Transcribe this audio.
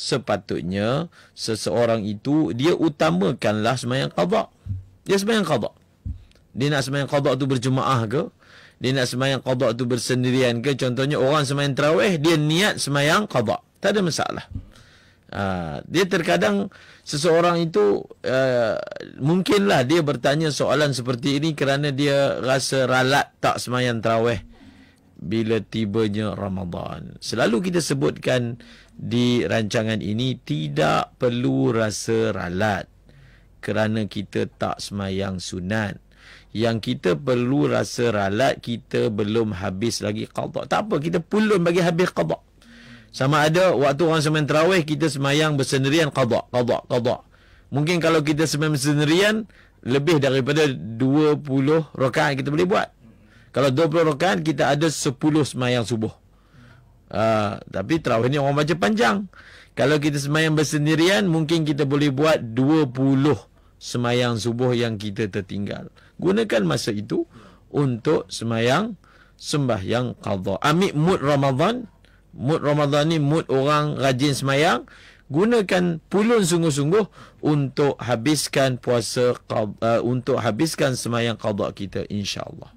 sepatutnya seseorang itu dia utamakanlah sembahyang qada. Dia sembahyang qada. Dia nak sembahyang qada tu berjemaah ke? Dia nak sembahyang qada tu bersendirian ke? Contohnya orang sembahyang tarawih, dia niat sembahyang qada. Tak ada masalah. Dia terkadang seseorang itu mungkinlah dia bertanya soalan seperti ini kerana dia rasa ralat tak sembahyang tarawih bila tibanya Ramadan. Selalu kita sebutkan di rancangan ini, tidak perlu rasa ralat kerana kita tak sembahyang sunat. Yang kita perlu rasa ralat, kita belum habis lagi qada. Tak apa, kita pulun bagi habis qada. Sama ada waktu orang sembahyang tarawih, kita sembahyang bersendirian, qada. Mungkin kalau kita sembahyang bersendirian, lebih daripada 20 rakaat kita boleh buat. Kalau 20 rakaat, kita ada 10 sembahyang subuh. Tapi tarawih ni orang baca panjang. Kalau kita sembahyang bersendirian, mungkin kita boleh buat 20 sembahyang subuh yang kita tertinggal. Gunakan masa itu untuk sembahyang qada. Ambil mood Ramadan. Mood Ramadan ni mood orang rajin sembahyang. Gunakan pulun sungguh-sungguh untuk habiskan puasa, untuk habiskan sembahyang qada kita, insya-Allah.